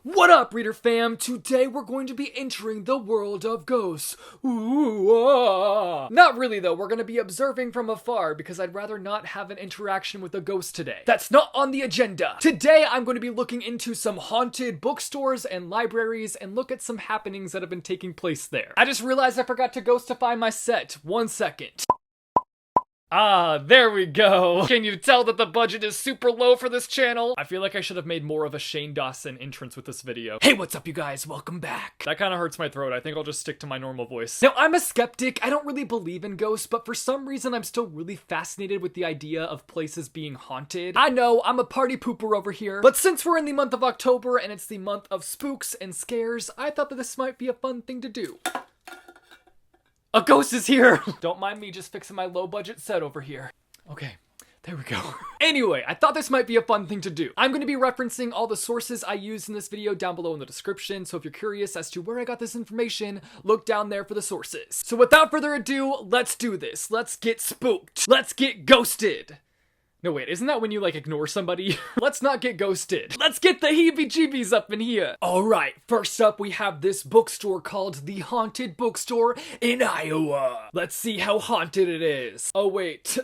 What up, reader fam? Today we're going to be entering the world of ghosts. Ooh, ah. Not really though, we're going to be observing from afar because I'd rather not have an interaction with a ghost today. That's not on the agenda. Today I'm going to be looking into some haunted bookstores and libraries and look at some happenings that have been taking place there. I just realized I forgot to ghostify my set. 1 second. Ah, there we go. Can you tell that the budget is super low for this channel? I feel like I should have made more of a Shane Dawson entrance with this video. Hey, what's up you guys? Welcome back. That kind of hurts my throat. I think I'll just stick to my normal voice. Now, I'm a skeptic. I don't really believe in ghosts, but for some reason I'm still really fascinated with the idea of places being haunted. I know, I'm a party pooper over here, but since we're in the month of October and it's the month of spooks and scares, I thought that this might be a fun thing to do. A ghost is here! Don't mind me just fixing my low budget set over here. Okay, there we go. Anyway, I thought this might be a fun thing to do. I'm going to be referencing all the sources I used in this video down below in the description, so if you're curious as to where I got this information, look down there for the sources. So without further ado, let's do this. Let's get spooked. Let's get ghosted. No wait, isn't that when you like ignore somebody? Let's not get ghosted. Let's get the heebie-jeebies up in here. Alright, first up we have this bookstore called the Haunted Bookstore in Iowa. Let's see how haunted it is. Oh wait,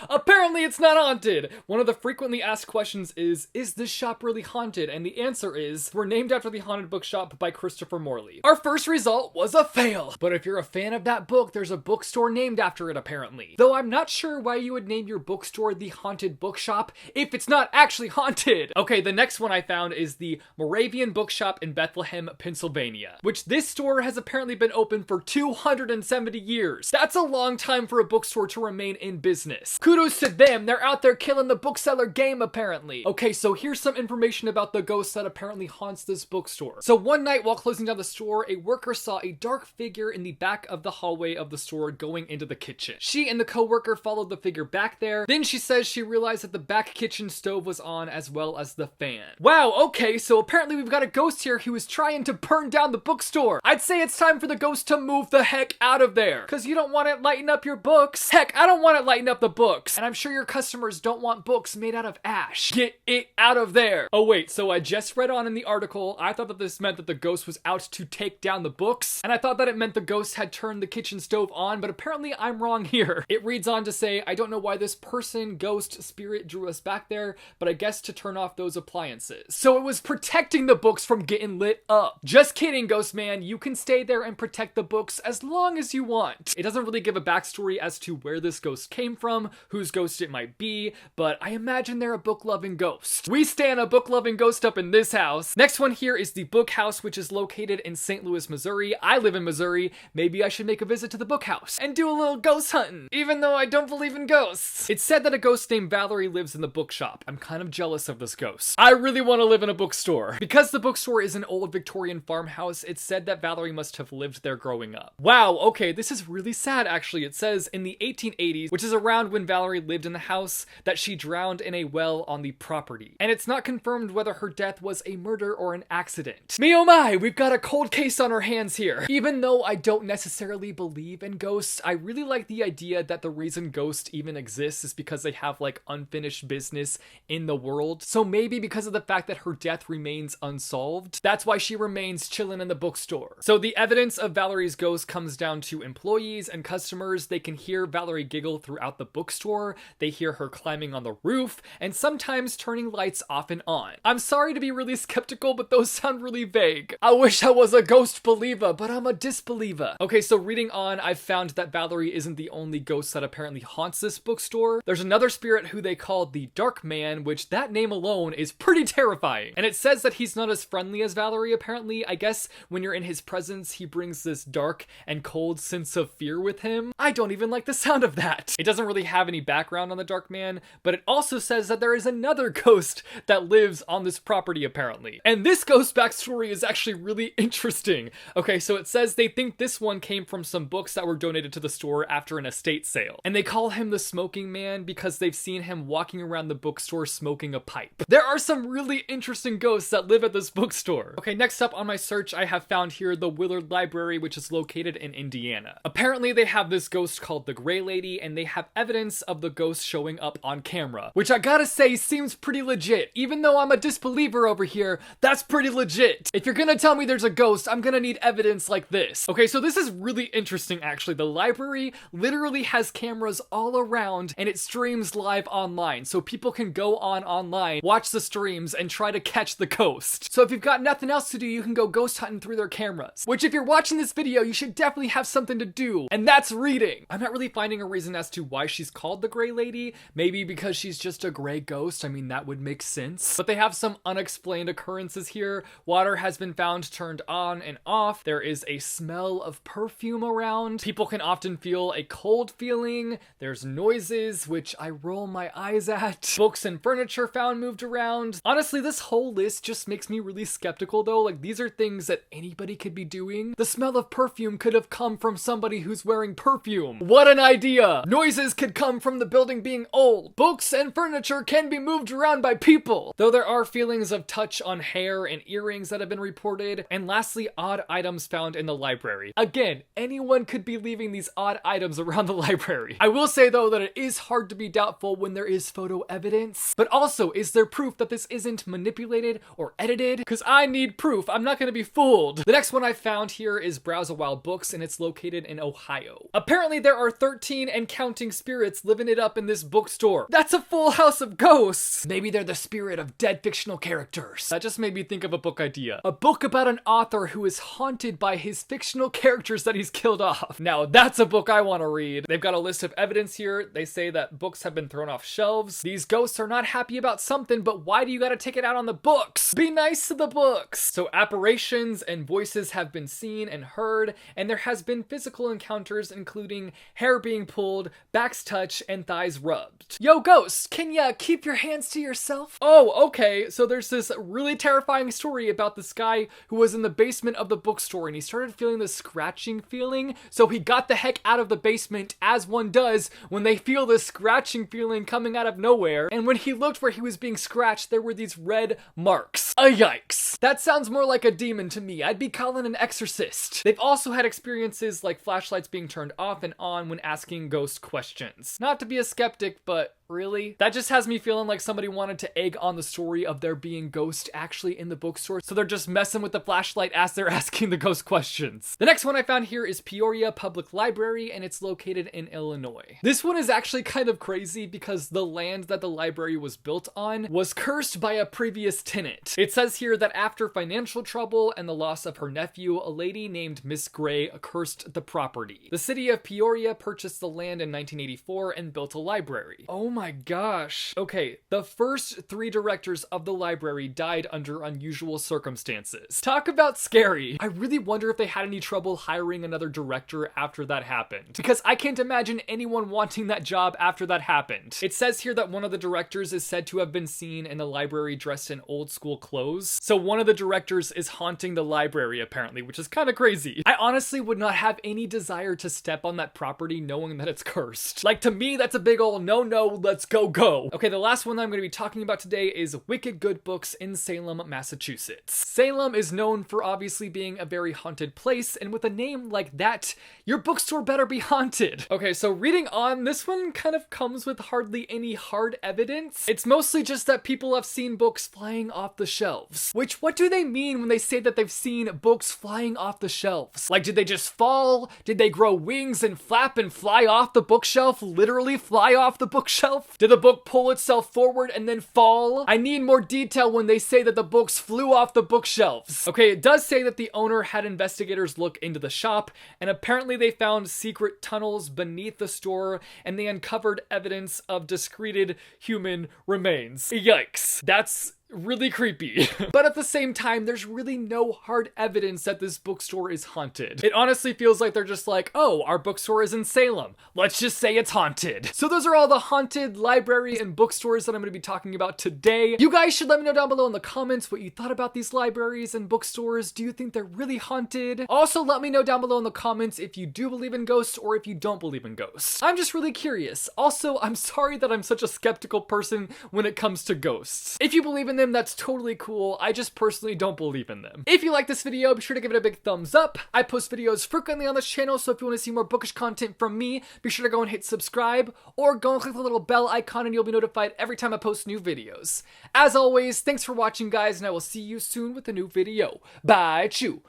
apparently it's not haunted. One of the frequently asked questions is this shop really haunted? And the answer is, we're named after the haunted bookshop by Christopher Morley. Our first result was a fail. But if you're a fan of that book, there's a bookstore named after it apparently. Though I'm not sure why you would name your bookstore the Haunted Bookshop if it's not actually haunted. Okay, the next one I found is the Moravian Bookshop in Bethlehem, Pennsylvania, which this store has apparently been open for 270 years. That's a long time for a bookstore to remain in business. Kudos to them, they're out there killing the bookseller game apparently. Okay, so here's some information about the ghost that apparently haunts this bookstore. So one night while closing down the store, a worker saw a dark figure in the back of the hallway of the store going into the kitchen. She and the co-worker followed the figure back there. Then she says she realized that the back kitchen stove was on as well as the fan. Wow, okay, so apparently we've got a ghost here who is trying to burn down the bookstore. I'd say it's time for the ghost to move the heck out of there, because you don't want it lighting up your books. Heck, I don't want it lighting up the books, and I'm sure your customers don't want books made out of ash. Get it out of there. Oh wait, so I just read on in the article, I thought that this meant that the ghost was out to take down the books, and I thought that it meant the ghost had turned the kitchen stove on, but apparently I'm wrong here. It reads on to say, I don't know why this person, ghost, spirit drew us back there, but I guess to turn off those appliances. So it was protecting the books from getting lit up. Just kidding, ghost man. You can stay there and protect the books as long as you want. It doesn't really give a backstory as to where this ghost came from, whose ghost it might be, but I imagine they're a book-loving ghost. We stand a book-loving ghost up in this house. Next one here is the Book House, which is located in St. Louis, Missouri. I live in Missouri. Maybe I should make a visit to the Book House and do a little ghost hunting, even though I don't believe in ghosts. It's said that a ghost named Valerie lives in the bookshop. I'm kind of jealous of this ghost. I really want to live in a bookstore. Because the bookstore is an old Victorian farmhouse, it's said that Valerie must have lived there growing up. Wow, okay, this is really sad actually. It says in the 1880s, which is around when Valerie lived in the house, that she drowned in a well on the property. And it's not confirmed whether her death was a murder or an accident. Me oh my, we've got a cold case on our hands here. Even though I don't necessarily believe in ghosts, I really like the idea that the reason ghosts even exist is because they have like unfinished business in the world. So maybe because of the fact that her death remains unsolved, that's why she remains chilling in the bookstore. So the evidence of Valerie's ghost comes down to employees and customers. They can hear Valerie giggle throughout the bookstore. They hear her climbing on the roof and sometimes turning lights off and on. I'm sorry to be really skeptical, but those sound really vague. I wish I was a ghost believer, but I'm a disbeliever. Okay, so reading on, I've found that Valerie isn't the only ghost that apparently haunts this bookstore. There's another spirit who they call the Dark Man, which that name alone is pretty terrifying. And it says that he's not as friendly as Valerie apparently. I guess when you're in his presence, he brings this dark and cold sense of fear with him. I don't even like the sound of that. It doesn't really have any background on the Dark Man, but it also says that there is another ghost that lives on this property apparently. And this ghost backstory is actually really interesting. Okay, so it says they think this one came from some books that were donated to the store after an estate sale. And they call him the Smoking Man because they've seen seen him walking around the bookstore smoking a pipe. There are some really interesting ghosts that live at this bookstore. Okay, next up on my search, I have found here the Willard Library, which is located in Indiana. Apparently they have this ghost called the Gray Lady, and they have evidence of the ghost showing up on camera, which I gotta say seems pretty legit. Even though I'm a disbeliever over here, that's pretty legit. If you're gonna tell me there's a ghost, I'm gonna need evidence like this. Okay, so this is really interesting actually. The library literally has cameras all around, and it streams live online, so people can go online, watch the streams, and try to catch the ghost. So if you've got nothing else to do, you can go ghost hunting through their cameras. Which if you're watching this video, you should definitely have something to do, and that's reading. I'm not really finding a reason as to why she's called the Gray Lady. Maybe because she's just a gray ghost. I mean, that would make sense. But they have some unexplained occurrences here. Water has been found turned on and off. There is a smell of perfume around. People can often feel a cold feeling. There's noises, which I roll my eyes at. Books and furniture found moved around. Honestly, this whole list just makes me really skeptical though. Like, these are things that anybody could be doing. The smell of perfume could have come from somebody who's wearing perfume. What an idea! Noises could come from the building being old. Books and furniture can be moved around by people. Though there are feelings of touch on hair and earrings that have been reported. And lastly, odd items found in the library. Again, anyone could be leaving these odd items around the library. I will say though that it is hard to be doubtful when there is photo evidence. But also, is there proof that this isn't manipulated or edited? Because I need proof. I'm not gonna be fooled. The next one I found here is Browse a While Books, and it's located in Ohio. Apparently there are 13 and counting spirits living it up in this bookstore. That's a full house of ghosts. Maybe they're the spirit of dead fictional characters. That just made me think of a book idea. A book about an author who is haunted by his fictional characters that he's killed off. Now that's a book I want to read. They've got a list of evidence here. They say that books have been thrown off shelves. These ghosts are not happy about something, but why do you gotta take it out on the books? Be nice to the books. So apparitions and voices have been seen and heard, and there has been physical encounters including hair being pulled, backs touched, and thighs rubbed. Yo ghosts, can ya keep your hands to yourself? Oh, okay, so there's this really terrifying story about this guy who was in the basement of the bookstore and he started feeling this scratching feeling, so he got the heck out of the basement, as one does when they feel this scratching feeling coming out of nowhere, and when he looked where he was being scratched, there were these red marks. Yikes. That sounds more like a demon to me. I'd be calling an exorcist. They've also had experiences like flashlights being turned off and on when asking ghost questions. Not to be a skeptic, but really? That just has me feeling like somebody wanted to egg on the story of there being ghosts actually in the bookstore, so they're just messing with the flashlight as they're asking the ghost questions. The next one I found here is Peoria Public Library, and it's located in Illinois. This one is actually kind of crazy because the land that the library was built on was cursed by a previous tenant. It says here that after financial trouble and the loss of her nephew, a lady named Miss Gray cursed the property. The city of Peoria purchased the land in 1984 and built a library. Oh my gosh. Okay, the first 3 directors of the library died under unusual circumstances. Talk about scary. I really wonder if they had any trouble hiring another director after that happened, because I can't imagine anyone wanting that job after that happened. It says here that one of the directors is said to have been seen in the library dressed in old school clothes. So one of the directors is haunting the library apparently, which is kind of crazy. I honestly would not have any desire to step on that property knowing that it's cursed. Like, to me, that's a big ol' no, let's go. Okay, the last one that I'm going to be talking about today is Wicked Good Books in Salem, Massachusetts. Salem is known for obviously being a very haunted place, and with a name like that, your bookstore better be haunted. Okay, so reading on, this one kind of comes with hardly any hard evidence. It's mostly just that people have seen books flying off the shelves. Which, what do they mean when they say that they've seen books flying off the shelves? Like, did they just fall? Did they grow wings and flap and fly off the bookshelf? Literally fly off the bookshelf? Did the book pull itself forward and then fall? I need more detail when they say that the books flew off the bookshelves. Okay, it does say that the owner had investigators look into the shop, and apparently they found secret tunnels beneath the store, and they uncovered evidence of discreted human remains. Yikes. That's really creepy. But at the same time, there's really no hard evidence that this bookstore is haunted. It honestly feels like they're just like, oh, our bookstore is in Salem. Let's just say it's haunted. So those are all the haunted library and bookstores that I'm going to be talking about today. You guys should let me know down below in the comments what you thought about these libraries and bookstores. Do you think they're really haunted? Also, let me know down below in the comments if you do believe in ghosts or if you don't believe in ghosts. I'm just really curious. Also, I'm sorry that I'm such a skeptical person when it comes to ghosts. If you believe in them, that's totally cool. I just personally don't believe in them. If you like this video, be sure to give it a big thumbs up. I post videos frequently on this channel, so if you want to see more bookish content from me, be sure to go and hit subscribe, or go and click the little bell icon and you'll be notified every time I post new videos. As always, thanks for watching, guys, and I will see you soon with a new video. Bye, chew.